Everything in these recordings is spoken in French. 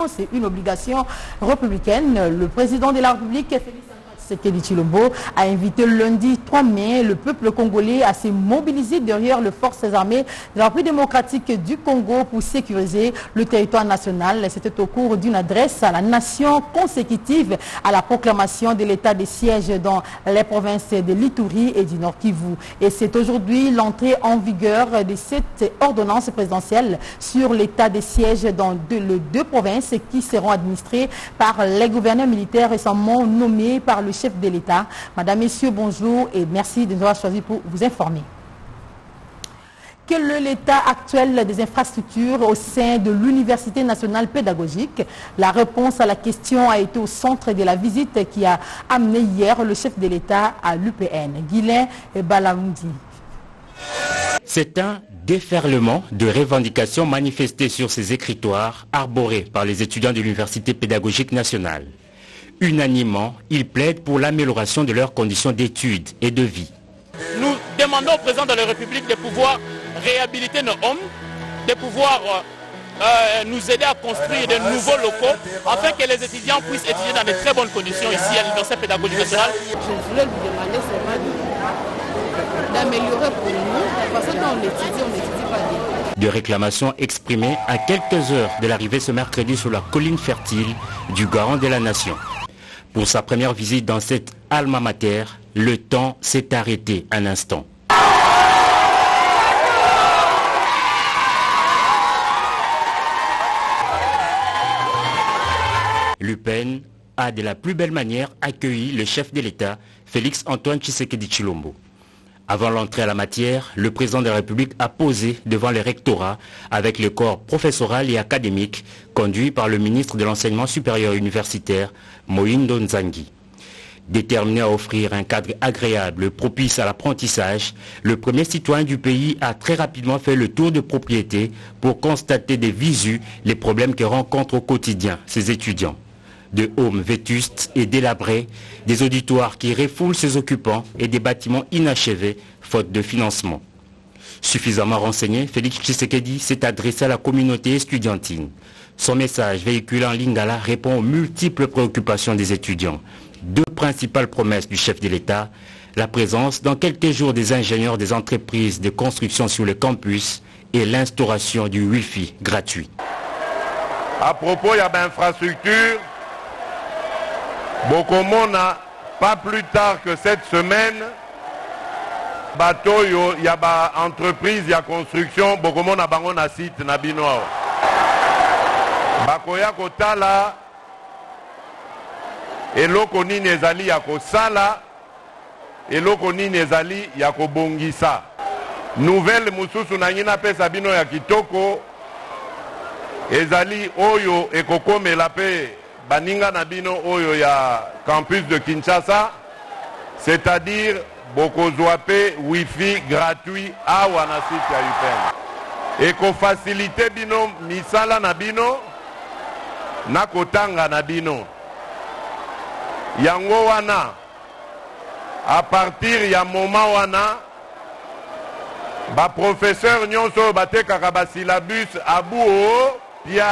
c'est une obligation républicaine. Le président de la République, Félix Tshisekedi Tshilombo, a invité lundi 3 mai le peuple congolais à se mobiliser derrière les forces armées de la République démocratique du Congo pour sécuriser le territoire national. C'était au cours d'une adresse à la nation consécutive à la proclamation de l'état de siège dans les provinces de l'Ituri et du Nord Kivu. Et c'est aujourd'hui l'entrée en vigueur de cette ordonnance présidentielle sur l'état de siège dans les deux provinces qui seront administrées par les gouverneurs militaires récemment nommés par le chef de l'État. Madame, Messieurs, bonjour et merci de nous avoir choisi pour vous informer. Quel est l'état actuel des infrastructures au sein de l'Université nationale pédagogique? La réponse à la question a été au centre de la visite qui a amené hier le chef de l'État à l'UPN, Guilain Balamundi. C'est un déferlement de revendications manifestées sur ces écritoires arborés par les étudiants de l'Université pédagogique nationale. Unanimement, ils plaident pour l'amélioration de leurs conditions d'études et de vie. Nous demandons au président de la République de pouvoir réhabiliter nos hommes, de pouvoir nous aider à construire de nouveaux locaux afin que les étudiants puissent étudier dans de très bonnes conditions ici à l'Université pédagogique nationale. Je voulais lui demander seulement d'améliorer pour nous, parce que quand on n'étudie pas bien. De réclamations exprimées à quelques heures de l'arrivée ce mercredi sur la colline fertile du garant de la nation. Pour sa première visite dans cette alma mater, le temps s'est arrêté un instant. L'UPN a de la plus belle manière accueilli le chef de l'État, Félix Antoine Tshisekedi Tshilombo. Avant l'entrée à la matière, le président de la République a posé devant les rectorats avec le corps professoral et académique conduit par le ministre de l'Enseignement supérieur universitaire, Mohindo Nzangi. Déterminé à offrir un cadre agréable propice à l'apprentissage, le premier citoyen du pays a très rapidement fait le tour de propriété pour constater de visu les problèmes que rencontrent au quotidien ces étudiants. De homes vétustes et délabrés, des auditoires qui refoulent ses occupants et des bâtiments inachevés faute de financement. Suffisamment renseigné, Félix Tshisekedi s'est adressé à la communauté estudiantine. Son message véhiculé en lingala répond aux multiples préoccupations des étudiants. Deux principales promesses du chef de l'État, la présence dans quelques jours des ingénieurs des entreprises de construction sur le campus et l'instauration du Wi-Fi gratuit. À propos, il y a une infrastructure. Bokomona, pas plus tard que cette semaine, bateau, il y a une entreprise, il y a construction, Bokomona bangona site Nabino. Bakoya kotala, eloko nini ezali ya kosala, eloko nini ezali ya kobongisa. Nouvelle mususu na ngina pesa bino ya kitoko, ezali oyo ekokomela pe baninga na bino oyo ya campus de Kinshasa, c'est-à-dire bokozwa pe wifi gratuit awa na site ya UPN. Eko facilite bino misala na bino na kotanga na bino. Yango wana à partir ya moment wana ba professeur nyonso batekaka ba syllabus abuo pia.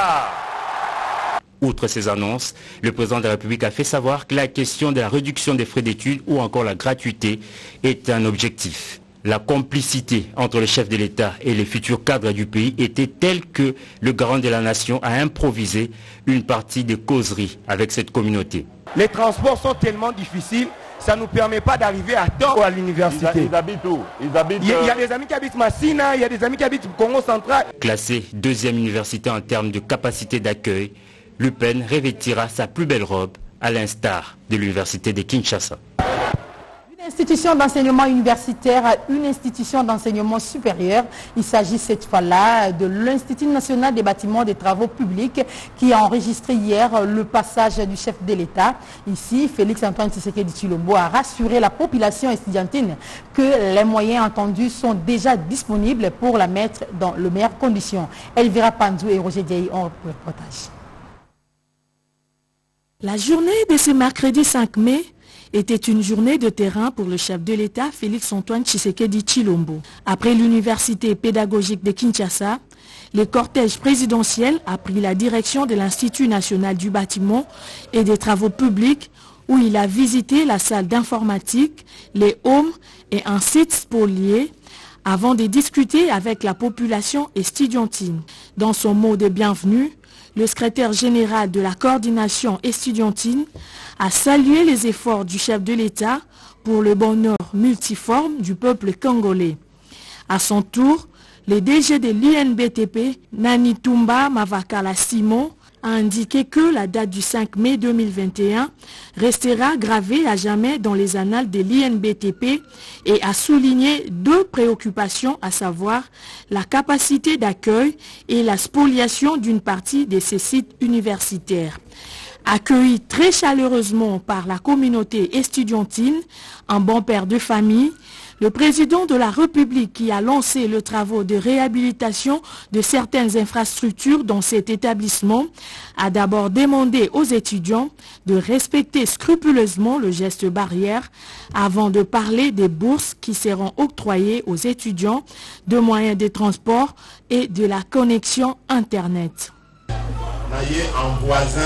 Outre ces annonces, le président de la République a fait savoir que la question de la réduction des frais d'études ou encore la gratuité est un objectif. La complicité entre le chef de l'État et les futurs cadres du pays était telle que le garant de la nation a improvisé une partie des causeries avec cette communauté. Les transports sont tellement difficiles, ça ne nous permet pas d'arriver à temps à l'université. Ils habitent où? Il y a des amis qui habitent Massina, il y a des amis qui habitent Congo central. Classée deuxième université en termes de capacité d'accueil, l'UPN revêtira sa plus belle robe à l'instar de l'université de Kinshasa. Une institution d'enseignement universitaire à une institution d'enseignement supérieur. Il s'agit cette fois-là de l'Institut national des bâtiments des travaux publics qui a enregistré hier le passage du chef de l'État. Ici, Félix Antoine Tshisekedi Tshilombo a rassuré la population estudiantine que les moyens entendus sont déjà disponibles pour la mettre dans les meilleures conditions. Elvira Pandou et Roger Diaye ont le reportage. La journée de ce mercredi 5 mai était une journée de terrain pour le chef de l'État, Félix-Antoine Tshisekedi Tshilombo. Après l'université pédagogique de Kinshasa, le cortège présidentiel a pris la direction de l'Institut national du bâtiment et des travaux publics où il a visité la salle d'informatique, les homes et un site spolié avant de discuter avec la population estudiantine. Dans son mot de bienvenue, le secrétaire général de la coordination estudiantine a salué les efforts du chef de l'État pour le bonheur multiforme du peuple congolais. À son tour, le DG de l'UNBTP, Nanitumba Mavakala Simon, a indiqué que la date du 5 mai 2021 restera gravée à jamais dans les annales de l'INBTP et a souligné deux préoccupations, à savoir la capacité d'accueil et la spoliation d'une partie de ces sites universitaires. Accueilli très chaleureusement par la communauté estudiantine, un bon père de famille, le président de la République qui a lancé le travaux de réhabilitation de certaines infrastructures dans cet établissement a d'abord demandé aux étudiants de respecter scrupuleusement le geste barrière avant de parler des bourses qui seront octroyées aux étudiants, de moyens de transport et de la connexion Internet. En voisin,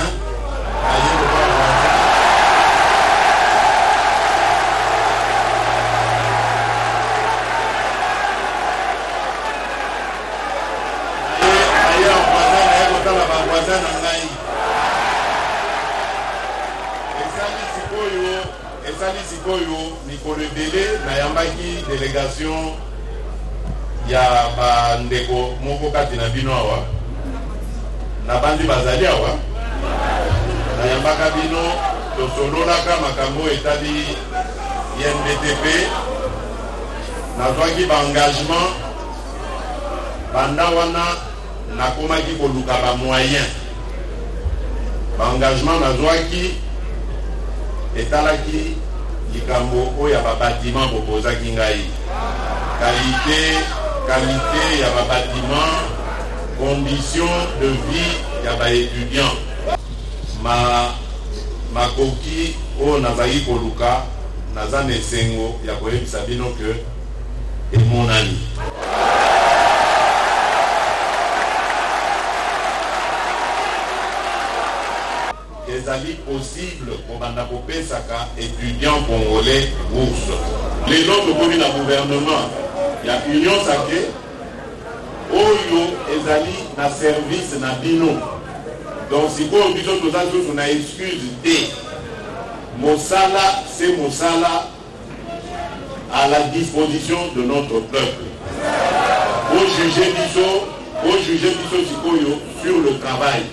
esali sikoyo mikolo ebele nayambaki délégation ya bandeko moko kati na bino awa na bandi bazali awa nayambaka bino tosololaka makambo etali INBTP nazwaki baengagement banda wana nakomaki koluka bamoyen baengagement nazwaki etalaki likambo oyo ya babatiment bopozaki ngai qualité ya babatiment condition de vie ya baétudiant makoki oyo nazali koluka naza na esengo ya koyebisa bino ke emonani. ezali possible kobanda kopesaka étudiants congolais bourse. Lelo tokomi na gouvernement ya union sacrée oyo ezali na service na bino. Donc sikoyo biso toza susu na excuse te. Mosala c'est mosala à la disposition de notre peuple. Au juger biso sikoyo sur le travail.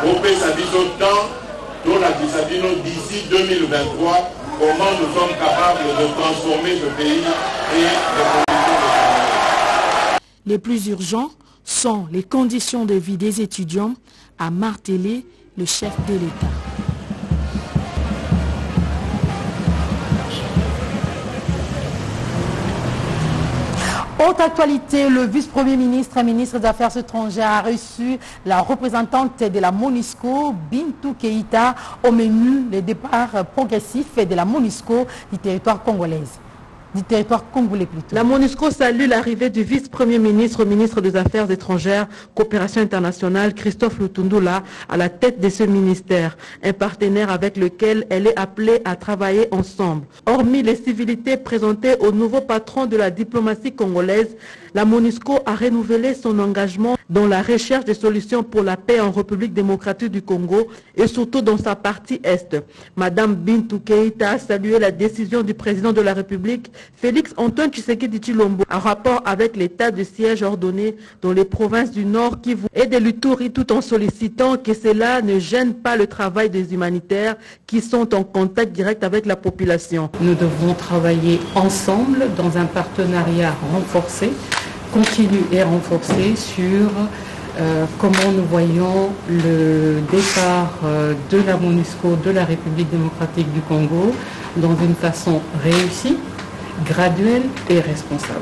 Au Pessabiso temps, dont la Bissabino d'ici 2023, comment nous sommes capables de transformer ce pays et de conditions de travail. Les plus urgents sont les conditions de vie des étudiants, a martelé le chef de l'État. Autre actualité, le vice-premier ministre et ministre des Affaires étrangères a reçu la représentante de la MONUSCO, Bintou Keïta, au menu les départs progressifs de la MONUSCO du territoire congolais. La MONUSCO salue l'arrivée du vice-premier ministre, ministre des Affaires étrangères, coopération internationale, Christophe Lutundula, à la tête de ce ministère, un partenaire avec lequel elle est appelée à travailler ensemble. Hormis les civilités présentées au nouveau patron de la diplomatie congolaise, la MONUSCO a renouvelé son engagement dans la recherche de solutions pour la paix en République démocratique du Congo et surtout dans sa partie Est. Madame Bintou Keïta a salué la décision du président de la République, Félix-Antoine Tshisekedi Tshilombo, en rapport avec l'état de siège ordonné dans les provinces du Nord Kivu et de l'Ituri, tout en sollicitant que cela ne gêne pas le travail des humanitaires qui sont en contact direct avec la population. Nous devons travailler ensemble dans un partenariat renforcé, continu et renforcé sur comment nous voyons le départ de la MONUSCO de la République démocratique du Congo dans une façon réussie, graduelle et responsable.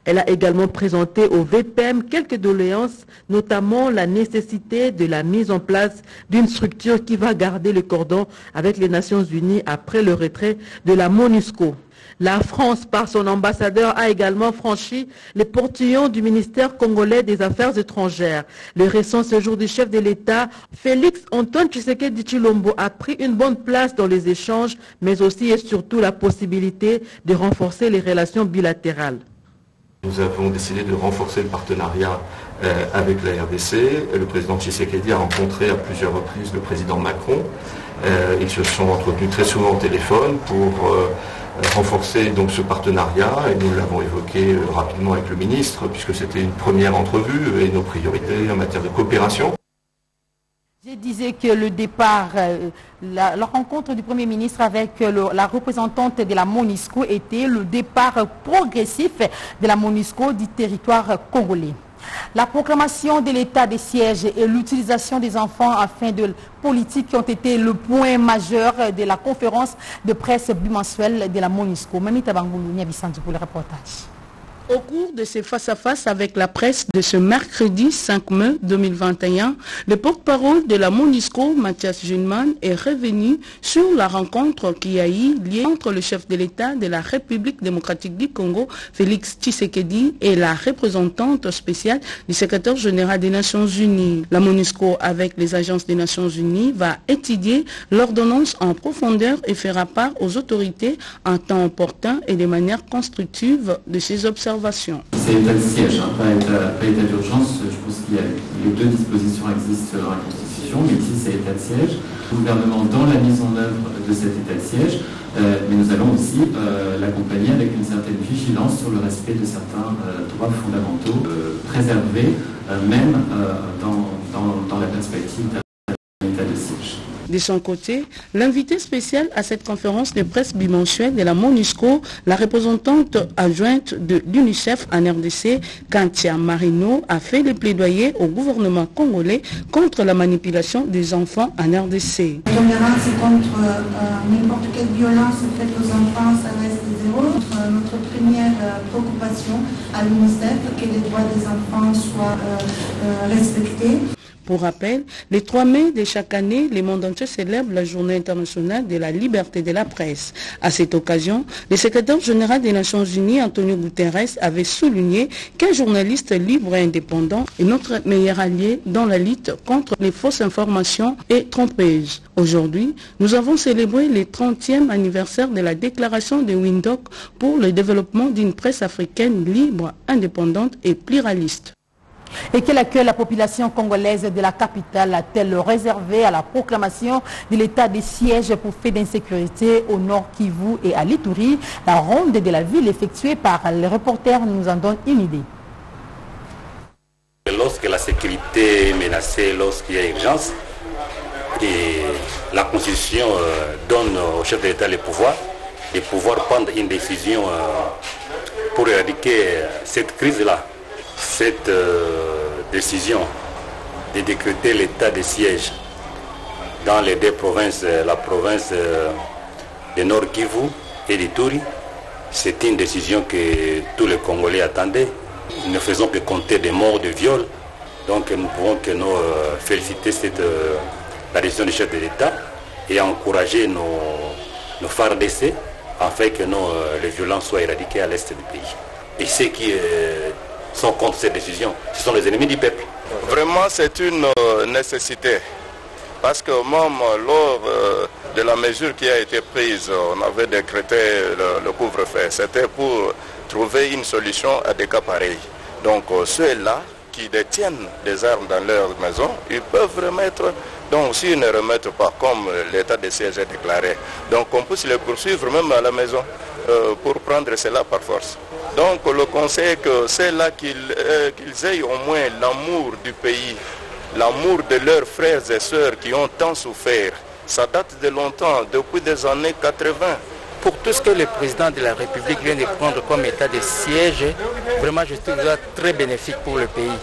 Elle a également présenté au VPM quelques doléances, notamment la nécessité de la mise en place d'une structure qui va garder le cordon avec les Nations Unies après le retrait de la MONUSCO. La France, par son ambassadeur, a également franchi les portillons du ministère congolais des Affaires étrangères. Le récent séjour du chef de l'État, Félix Antoine Tshisekedi Tshilombo, a pris une bonne place dans les échanges, mais aussi et surtout la possibilité de renforcer les relations bilatérales. Nous avons décidé de renforcer le partenariat avec la RDC. Le président Tshisekedi a rencontré à plusieurs reprises le président Macron. Ils se sont entretenus très souvent au téléphone pour renforcer donc ce partenariat, et nous l'avons évoqué rapidement avec le ministre, puisque c'était une première entrevue et nos priorités en matière de coopération. Je disais que le départ, la rencontre du Premier ministre avec la représentante de la MONUSCO était le départ progressif de la MONUSCO du territoire congolais. La proclamation de l'état de siège et l'utilisation des enfants à fin de politique ont été le point majeur de la conférence de presse bimensuelle de la MONUSCO. Mamita Bangoulou, Niabisanti pour le reportage. Au cours de ces face-à-face avec la presse de ce mercredi 5 mai 2021, le porte-parole de la MONUSCO, Mathias Junman, est revenu sur la rencontre qui a eu lieu entre le chef de l'État de la République démocratique du Congo, Félix Tshisekedi, et la représentante spéciale du secrétaire général des Nations Unies. La MONUSCO, avec les agences des Nations Unies, va étudier l'ordonnance en profondeur et fera part aux autorités en temps opportun et de manière constructive de ces observations. C'est l'état de siège, pas état d'urgence. Je pense qu'il y a les deux dispositions existent dans la Constitution, mais ici c'est l'état de siège. Le gouvernement dans la mise en œuvre de cet état de siège, mais nous allons aussi l'accompagner avec une certaine vigilance sur le respect de certains droits fondamentaux préservés, même dans la perspective d'un état de siège. De son côté, l'invité spécial à cette conférence de presse bimensuelle de la MONUSCO, la représentante adjointe de l'UNICEF en RDC, Kantia Marino, a fait des plaidoyers au gouvernement congolais contre la manipulation des enfants en RDC. La tolérance contre n'importe quelle violence faite aux enfants, ça reste zéro. Notre première préoccupation à l'UNICEF, que les droits des enfants soient respectés. Pour rappel, le 3 mai de chaque année, le monde entier célèbre la Journée internationale de la liberté de la presse. À cette occasion, le secrétaire général des Nations Unies, Antonio Guterres, avait souligné qu'un journaliste libre et indépendant est notre meilleur allié dans la lutte contre les fausses informations et trompeuses. Aujourd'hui, nous avons célébré le 30e anniversaire de la déclaration de Windhoek pour le développement d'une presse africaine libre, indépendante et pluraliste. Et quel accueil la population congolaise de la capitale a-t-elle réservé à la proclamation de l'état de siège pour fait d'insécurité au nord Kivu et à l'Ituri? La ronde de la ville effectuée par les reporters nous en donne une idée. Lorsque la sécurité est menacée, lorsqu'il y a urgence, et la Constitution donne au chef de l'État le pouvoir de pouvoir prendre une décision pour éradiquer cette crise-là. Cette décision de décréter l'état de siège dans les deux provinces, la province de Nord Kivu et d'Ituri, c'est une décision que tous les Congolais attendaient. Nous ne faisons que compter des morts, de viols. Donc nous pouvons que nous féliciter la décision du chef de l'État et encourager nos FARDC afin que les violences soient éradiquées à l'est du pays. Et ceux qui sont contre cette décision, ce sont les ennemis du peuple. Vraiment, c'est une nécessité. Parce que même lors de la mesure qui a été prise, on avait décrété le couvre-feu. C'était pour trouver une solution à des cas pareils. Donc ceux-là qui détiennent des armes dans leur maison, ils peuvent remettre. Donc s'ils ne remettent pas, comme l'état de siège est déclaré, donc on puisse les poursuivre même à la maison pour prendre cela par force. Donc le conseil est que c'est là qu'ils aient au moins l'amour du pays, l'amour de leurs frères et sœurs qui ont tant souffert. Ça date de longtemps, depuis des années 80. Pour tout ce que le président de la République vient de prendre comme état de siège, vraiment je trouve ça très bénéfique pour le pays.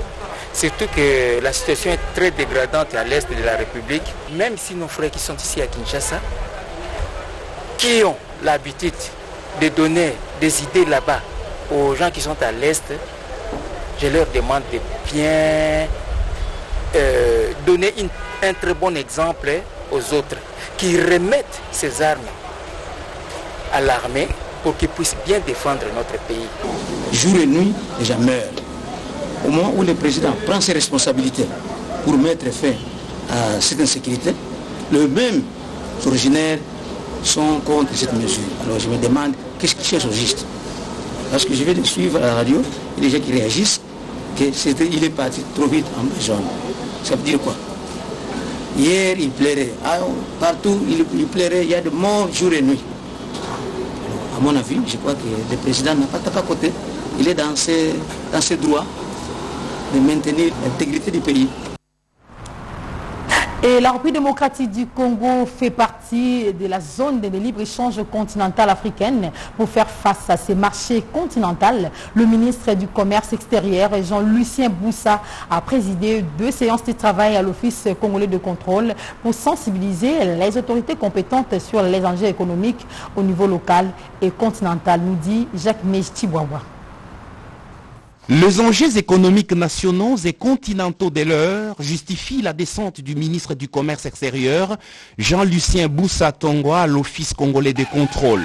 Surtout que la situation est très dégradante à l'est de la République. Même si nos frères qui sont ici à Kinshasa, qui ont l'habitude de donner des idées là-bas, aux gens qui sont à l'Est, je leur demande de bien donner un très bon exemple aux autres, qui remettent ces armes à l'armée pour qu'ils puissent bien défendre notre pays. Jour et nuit, les gens meurent. Au moment où le président prend ses responsabilités pour mettre fin à cette insécurité, les mêmes originaires sont contre cette mesure. Alors je me demande, qu'est-ce qu'ils cherchent au juste? Parce que je vais suivre à la radio, il y a des gens qui réagissent qu'il est parti trop vite en besoin. Ça veut dire quoi? Hier, il plairait. Partout, il plairait. Il y a de morts jour et nuit. Alors, à mon avis, je crois que le président n'a pas tapé à côté. Il est dans ses droits de maintenir l'intégrité du pays. Et la République démocratique du Congo fait partie de la zone de libre-échange continentale africaine. Pour faire face à ces marchés continentaux, le ministre du Commerce extérieur, Jean-Lucien Boussa, a présidé 2 séances de travail à l'Office congolais de contrôle pour sensibiliser les autorités compétentes sur les enjeux économiques au niveau local et continental, nous dit Jacques Mejtibouawa. Les enjeux économiques nationaux et continentaux de l'heure justifient la descente du ministre du Commerce extérieur, Jean-Lucien Boussa Tongwa, à l'Office congolais de contrôle.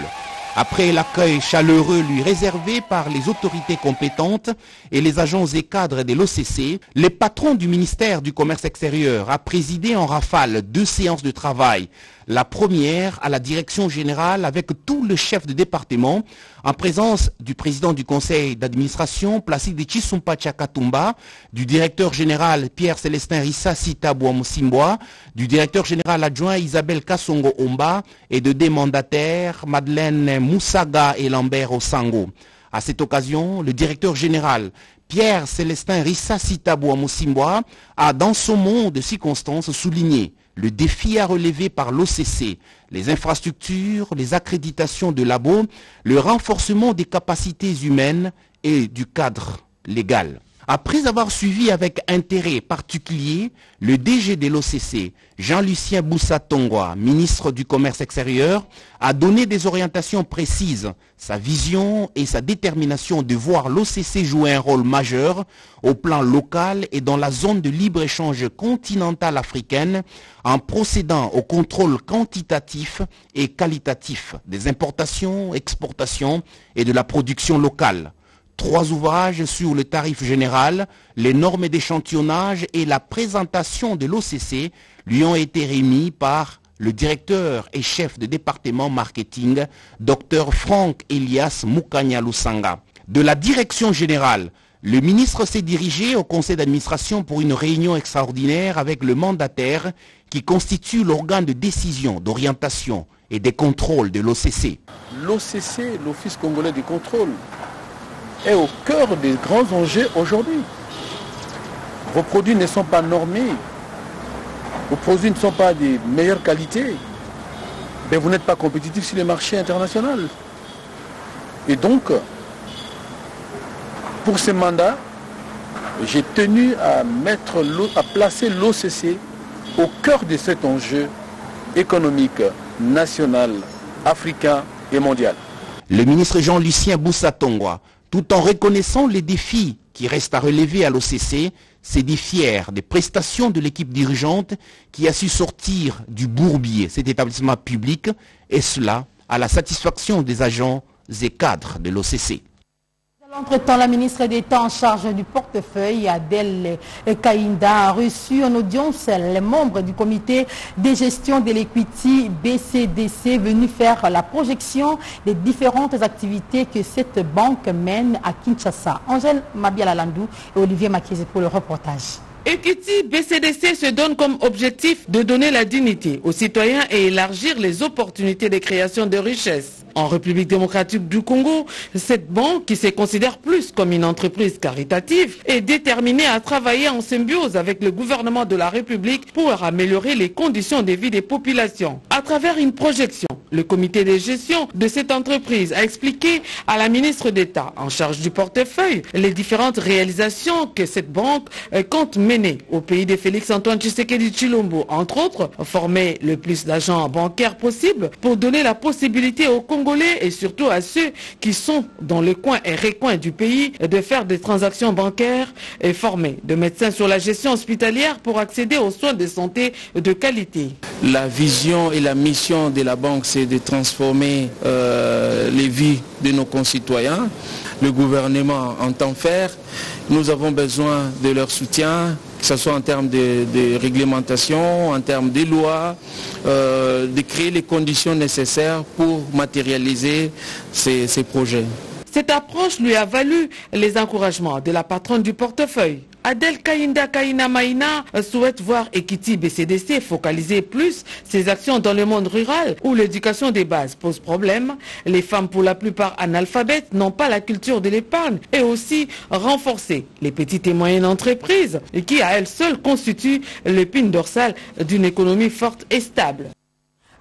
Après l'accueil chaleureux lui réservé par les autorités compétentes et les agents et cadres de l'OCC, le patron du ministère du Commerce extérieur a présidé en rafale 2 séances de travail. La première à la direction générale avec tout le chef de département en présence du président du conseil d'administration Placide Chisumpa Tchakatumba, du directeur général Pierre-Célestin Rissa Sita Bouamousimboa, du directeur général adjoint Isabelle Kassongo Omba et de 2 mandataires Madeleine Moussaga et Lambert Osango. À cette occasion, le directeur général Pierre-Célestin Rissa Sita Bouamousimboa a dans son monde de circonstances souligné le défi à relever par l'OCC, les infrastructures, les accréditations de labos, le renforcement des capacités humaines et du cadre légal. Après avoir suivi avec intérêt particulier le DG de l'OCC, Jean-Lucien Boussa Tongwa, ministre du Commerce extérieur, a donné des orientations précises, sa vision et sa détermination de voir l'OCC jouer un rôle majeur au plan local et dans la zone de libre-échange continentale africaine en procédant au contrôle quantitatif et qualitatif des importations, exportations et de la production locale. 3 ouvrages sur le tarif général, les normes d'échantillonnage et la présentation de l'OCC lui ont été remis par le directeur et chef de département marketing, Dr Franck Elias Moukanya Lusanga. De la direction générale, le ministre s'est dirigé au conseil d'administration pour une réunion extraordinaire avec le mandataire qui constitue l'organe de décision, d'orientation et de contrôle de l'OCC. L'OCC, l'Office congolais du contrôle, est au cœur des grands enjeux aujourd'hui. Vos produits ne sont pas normés, vos produits ne sont pas de meilleure qualité, mais vous n'êtes pas compétitif sur les marchés internationaux. Et donc, pour ce mandat, j'ai tenu à placer l'OCC au cœur de cet enjeu économique, national, africain et mondial. Le ministre Jean-Lucien Boussa Tongwa, tout en reconnaissant les défis qui restent à relever à l'OCC, s'est dit fier des prestations de l'équipe dirigeante qui a su sortir du bourbier cet établissement public, et cela à la satisfaction des agents et cadres de l'OCC. Entre-temps, la ministre d'État en charge du portefeuille, Adèle Kaïnda, a reçu en audience les membres du comité de gestion de l'equity BCDC venus faire la projection des différentes activités que cette banque mène à Kinshasa. Angèle Mabiala-Landou et Olivier Makiese pour le reportage. Equity BCDC se donne comme objectif de donner la dignité aux citoyens et élargir les opportunités de création de richesses. En République démocratique du Congo, cette banque, qui se considère plus comme une entreprise caritative, est déterminée à travailler en symbiose avec le gouvernement de la République pour améliorer les conditions de vie des populations. À travers une projection Le comité de gestion de cette entreprise a expliqué à la ministre d'État en charge du portefeuille les différentes réalisations que cette banque compte mener au pays de Félix-Antoine Tshisekedi Tshilombo, entre autres, former le plus d'agents bancaires possible pour donner la possibilité aux Congolais et surtout à ceux qui sont dans les coins et recoins du pays de faire des transactions bancaires et former de médecins sur la gestion hospitalière pour accéder aux soins de santé de qualité. La vision et la mission de la banque, c'est de transformer les vies de nos concitoyens. Le gouvernement entend faire. Nous avons besoin de leur soutien, que ce soit en termes de réglementation, en termes de lois, de créer les conditions nécessaires pour matérialiser ces projets. Cette approche lui a valu les encouragements de la patronne du portefeuille. Adèle Kainda Kaina Maïna souhaite voir Equity BCDC focaliser plus ses actions dans le monde rural où l'éducation des bases pose problème. Les femmes, pour la plupart analphabètes, n'ont pas la culture de l'épargne et aussi renforcer les petites et moyennes entreprises qui à elles seules constituent l'épine dorsale d'une économie forte et stable.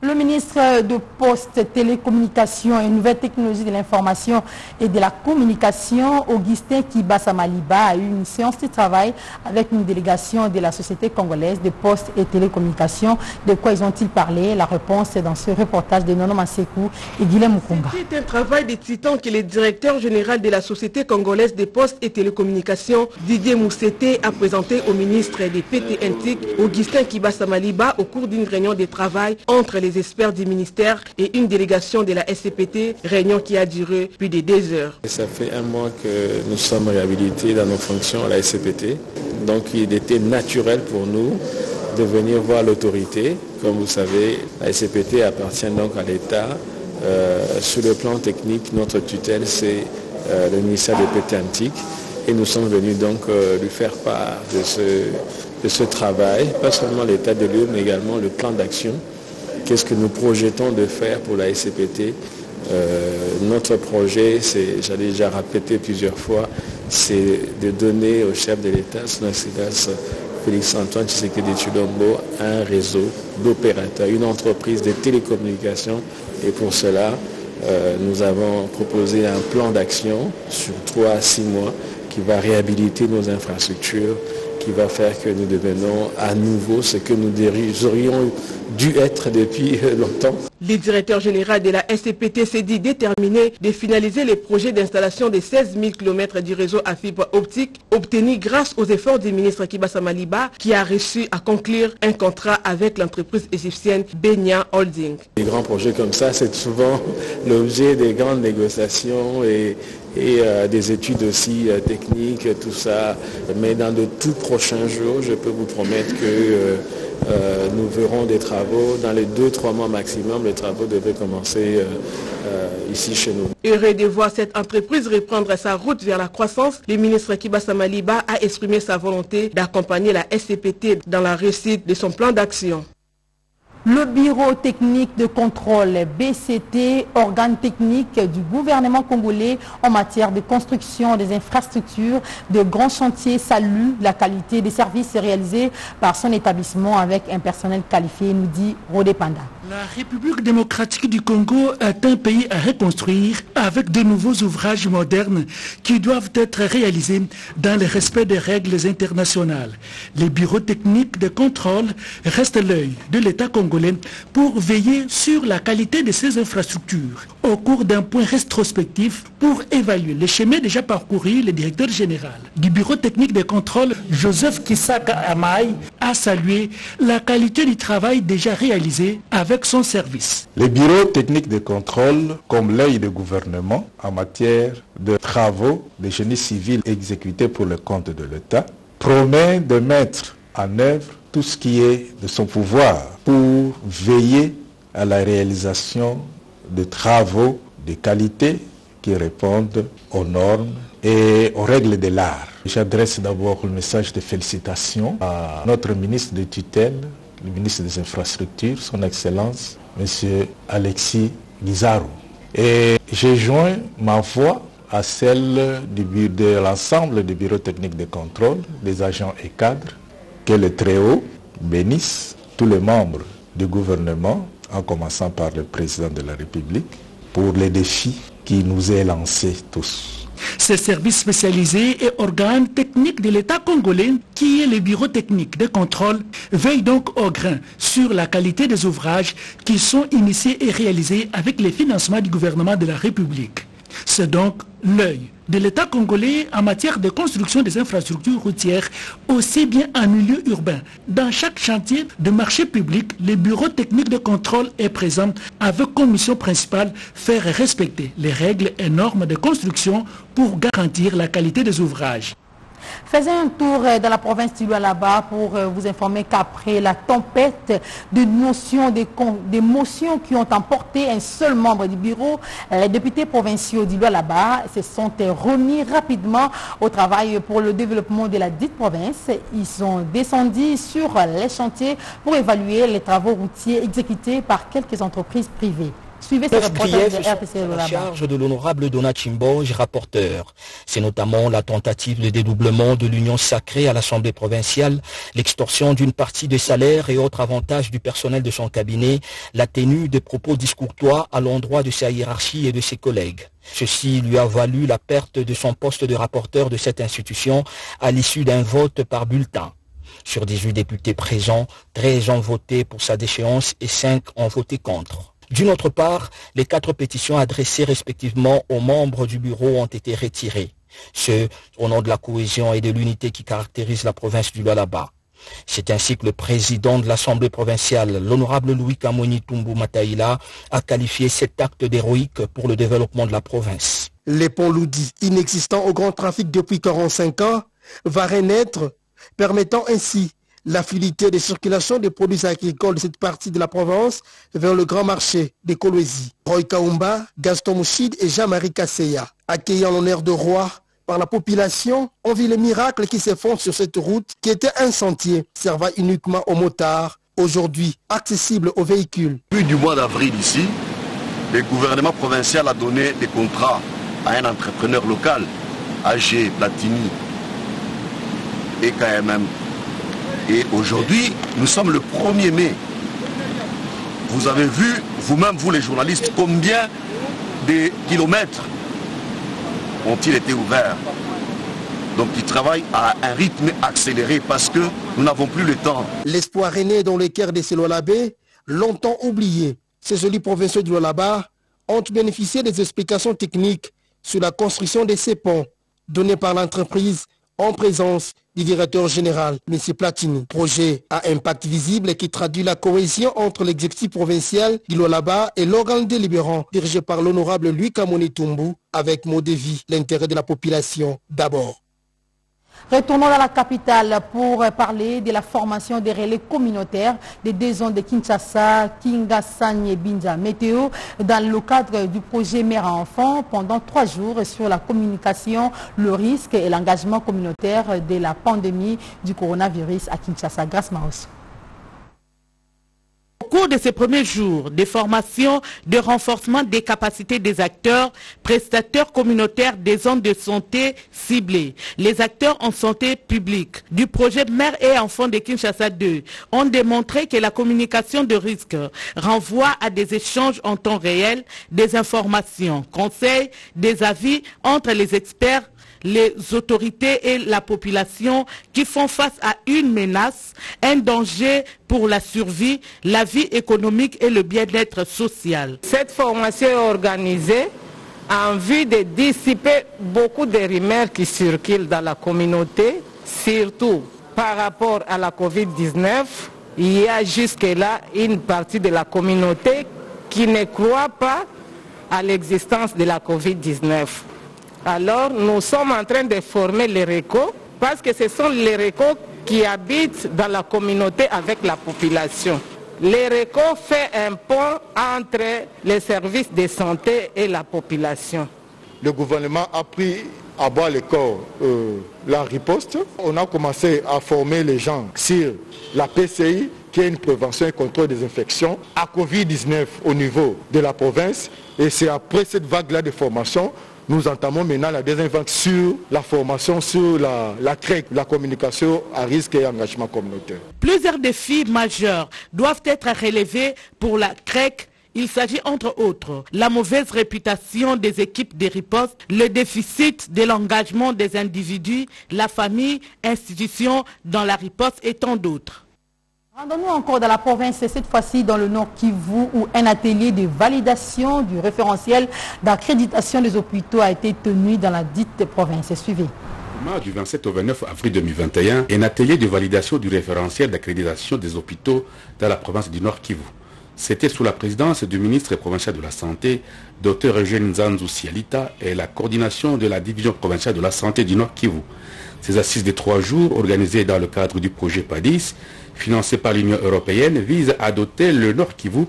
Le ministre de Postes, Télécommunications et Nouvelles Technologies de l'Information et de la Communication, Augustin Kibasa Maliba, a eu une séance de travail avec une délégation de la Société congolaise de Postes et Télécommunications. De quoi ils ont-ils parlé? La réponse est dans ce reportage de Nono Masekou et Guilhem Mukunga. C'est un travail de titan que le directeur général de la Société congolaise des Postes et Télécommunications, Didier Moussete, a présenté au ministre des PTNTIC, Augustin Kibasa Maliba, au cours d'une réunion de travail entre les experts du ministère et une délégation de la SCPT, réunion qui a duré plus de 2 heures. Ça fait 1 mois que nous sommes réhabilités dans nos fonctions à la SCPT, donc il était naturel pour nous de venir voir l'autorité. Comme vous savez, la SCPT appartient donc à l'État. Sur le plan technique, notre tutelle c'est le ministère des PTNTIC et nous sommes venus donc lui faire part de ce travail, pas seulement l'état de lieu mais également le plan d'action. Qu'est-ce que nous projetons de faire pour la SCPT? Notre projet, j'allais déjà répéter plusieurs fois, c'est de donner au chef de l'État, son Excellence Félix-Antoine Tshisekedi Tshilombo, un réseau d'opérateurs, une entreprise de télécommunications. Et pour cela, nous avons proposé un plan d'action sur 3 à 6 mois qui va réhabiliter nos infrastructures, qui va faire que nous devenons à nouveau ce que nous aurions dû être depuis longtemps. Le directeur général de la SCPT s'est dit déterminé de finaliser les projets d'installation de 16 000 km du réseau à fibre optique obtenus grâce aux efforts du ministre Kibasa Maliba qui a réussi à conclure un contrat avec l'entreprise égyptienne Benya Holding. Les grands projets comme ça, c'est souvent l'objet des grandes négociations et des études aussi techniques, tout ça. Mais dans de tout prochains jours, je peux vous promettre que nous verrons des travaux. Dans les 2-3 mois maximum, les travaux devaient commencer ici chez nous. Heureux de voir cette entreprise reprendre sa route vers la croissance, le ministre Kibasa Maliba a exprimé sa volonté d'accompagner la SCPT dans la réussite de son plan d'action. Le Bureau technique de contrôle BCT, organe technique du gouvernement congolais en matière de construction des infrastructures de grands chantiers, salue la qualité des services réalisés par son établissement avec un personnel qualifié, nous dit Rodé Panda. La République démocratique du Congo est un pays à reconstruire avec de nouveaux ouvrages modernes qui doivent être réalisés dans le respect des règles internationales. Les bureaux techniques de contrôle restent l'œil de l'État congolais pour veiller sur la qualité de ces infrastructures. Au cours d'un point rétrospectif pour évaluer les chemins déjà parcourus, le directeur général du bureau technique de contrôle, Joseph Kisaka Amaï, a salué la qualité du travail déjà réalisé avec son service. Les bureaux techniques de contrôle, comme l'œil du gouvernement en matière de travaux de génie civil exécutés pour le compte de l'État, promet de mettre en œuvre tout ce qui est de son pouvoir pour veiller à la réalisation de travaux de qualité qui répondent aux normes et aux règles de l'art. J'adresse d'abord le message de félicitations à notre ministre de tutelle, le ministre des Infrastructures, son Excellence, M. Alexis Guizarro. Et j'ai joint ma voix à celle de l'ensemble des bureaux techniques de contrôle, des agents et cadres, que le Très-Haut bénisse tous les membres du gouvernement en commençant par le président de la République, pour les défis qui nous est lancés tous. Ces services spécialisés et organes techniques de l'État congolais, qui est le bureau technique de contrôle, veillent donc au grain sur la qualité des ouvrages qui sont initiés et réalisés avec les financements du gouvernement de la République. C'est donc l'œil de l'État congolais en matière de construction des infrastructures routières, aussi bien en milieu urbain. Dans chaque chantier de marché public, le bureau technique de contrôle est présent avec comme mission principale faire respecter les règles et normes de construction pour garantir la qualité des ouvrages. Faisons un tour dans la province du Lualaba pour vous informer qu'après la tempête de motions qui ont emporté un seul membre du bureau, les députés provinciaux du Lualaba se sont remis rapidement au travail pour le développement de la dite province. Ils sont descendus sur les chantiers pour évaluer les travaux routiers exécutés par quelques entreprises privées. Suivez ce reportage de RPC la charge de l'honorable Donat Chimboge, rapporteur. C'est notamment la tentative de dédoublement de l'union sacrée à l'Assemblée provinciale, l'extorsion d'une partie des salaires et autres avantages du personnel de son cabinet, la tenue de propos discourtois à l'endroit de sa hiérarchie et de ses collègues. Ceci lui a valu la perte de son poste de rapporteur de cette institution à l'issue d'un vote par bulletin. Sur 18 députés présents, 13 ont voté pour sa déchéance et 5 ont voté contre. D'une autre part, les 4 pétitions adressées respectivement aux membres du bureau ont été retirées. Ce, au nom de la cohésion et de l'unité qui caractérise la province du Lualaba. C'est ainsi que le président de l'Assemblée provinciale, l'honorable Louis Kamoni Tumbu Mataïla, a qualifié cet acte d'héroïque pour le développement de la province. Les ponts Loudi, inexistants au grand trafic depuis 45 ans, va renaître, permettant ainsi la fluidité de circulation des produits agricoles de cette partie de la province vers le grand marché des Kolwezi. Roy Kaumba, Gaston Mouchid et Jean-Marie Kasseya, accueillant l'honneur de roi par la population, ont vu les miracles qui se font sur cette route qui était un sentier servant uniquement aux motards, aujourd'hui accessible aux véhicules. Depuis du mois d'avril ici, le gouvernement provincial a donné des contrats à un entrepreneur local, AG, Platini et KMM. Et aujourd'hui, nous sommes le 1er mai. Vous avez vu, vous-même, vous les journalistes, combien de kilomètres ont-ils été ouverts. Donc ils travaillent à un rythme accéléré parce que nous n'avons plus le temps. L'espoir est né dans le cœur des Lualabais, longtemps oublié. Ces jolis provinciaux du Lualaba ont bénéficié des explications techniques sur la construction de ces ponts données par l'entreprise en présence du directeur général, M. Platini. Projet à impact visible qui traduit la cohésion entre l'exécutif provincial du Lualaba et l'organe délibérant dirigé par l'honorable Louis Kamoni Tumbu avec mot de vie, l'intérêt de la population d'abord. Retournons dans la capitale pour parler de la formation des relais communautaires des 2 zones de Kinshasa, Kingasani et Binja Météo dans le cadre du projet Mère à Enfants pendant 3 jours sur la communication, le risque et l'engagement communautaire de la pandémie du coronavirus à Kinshasa. Grâce Maos. Au cours de ces premiers jours de formation, de renforcement des capacités des acteurs, prestataires communautaires des zones de santé ciblées, les acteurs en santé publique du projet Mère et Enfants de Kinshasa 2 ont démontré que la communication de risque renvoie à des échanges en temps réel, des informations, conseils, des avis entre les experts, les autorités et la population qui font face à une menace, un danger pour la survie, la vie économique et le bien-être social. Cette formation est organisée en vue de dissiper beaucoup de rumeurs qui circulent dans la communauté, surtout par rapport à la Covid-19. Il y a jusque-là une partie de la communauté qui ne croit pas à l'existence de la Covid-19. Alors, nous sommes en train de former les RECO parce que ce sont les RECO qui habitent dans la communauté avec la population. Les RECO fait un pont entre les services de santé et la population. Le gouvernement a pris à bas le corps la riposte. On a commencé à former les gens sur la PCI, qui est une prévention et contrôle des infections, à Covid-19 au niveau de la province. Et c'est après cette vague-là de formation, nous entamons maintenant la deuxième vague sur la formation, sur la CREC, la communication à risque et engagement communautaire. Plusieurs défis majeurs doivent être relevés pour la CREC. Il s'agit entre autres la mauvaise réputation des équipes de riposte, le déficit de l'engagement des individus, la famille, institutions dans la riposte et tant d'autres. Rendons-nous encore dans la province, cette fois-ci dans le Nord Kivu, où un atelier de validation du référentiel d'accréditation des hôpitaux a été tenu dans la dite province. Suivez. Du 27 au 29 avril 2021, un atelier de validation du référentiel d'accréditation des hôpitaux dans la province du Nord Kivu. C'était sous la présidence du ministre provincial de la Santé, Dr Eugène Nzanzu Sialita, et la coordination de la division provinciale de la Santé du Nord Kivu. Ces assises de 3 jours, organisées dans le cadre du projet PADIS, financé par l'Union européenne, visent à doter le Nord Kivu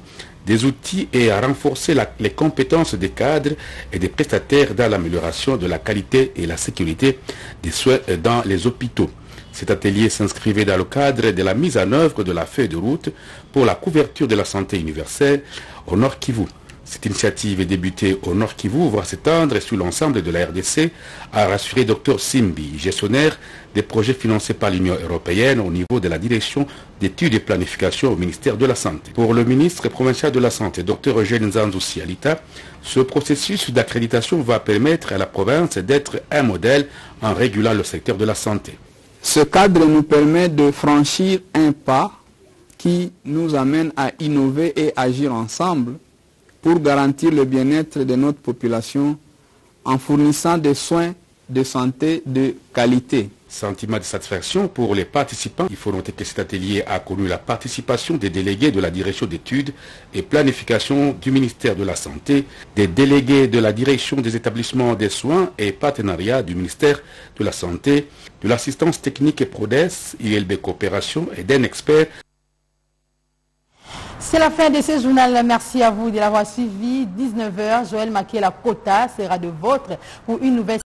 des outils et à renforcer les compétences des cadres et des prestataires dans l'amélioration de la qualité et la sécurité des soins dans les hôpitaux. Cet atelier s'inscrivait dans le cadre de la mise en œuvre de la feuille de route pour la couverture de la santé universelle au Nord Kivu. Cette initiative est débutée au Nord Kivu, va s'étendre sur l'ensemble de la RDC, a rassuré Dr Simbi, gestionnaire des projets financés par l'Union européenne au niveau de la direction d'études et planification au ministère de la Santé. Pour le ministre provincial de la Santé, Dr Eugène Nzanzu Sialita, ce processus d'accréditation va permettre à la province d'être un modèle en régulant le secteur de la santé. Ce cadre nous permet de franchir un pas qui nous amène à innover et agir ensemble pour garantir le bien-être de notre population en fournissant des soins de santé de qualité. Sentiment de satisfaction pour les participants. Il faut noter que cet atelier a connu la participation des délégués de la direction d'études et planification du ministère de la Santé, des délégués de la direction des établissements des soins et partenariats du ministère de la Santé, de l'assistance technique et PRODES, ILB Coopération et d'un expert. C'est la fin de ce journal. Merci à vous de l'avoir suivi. 19h, Joël Makiela Kota sera de vôtre pour une nouvelle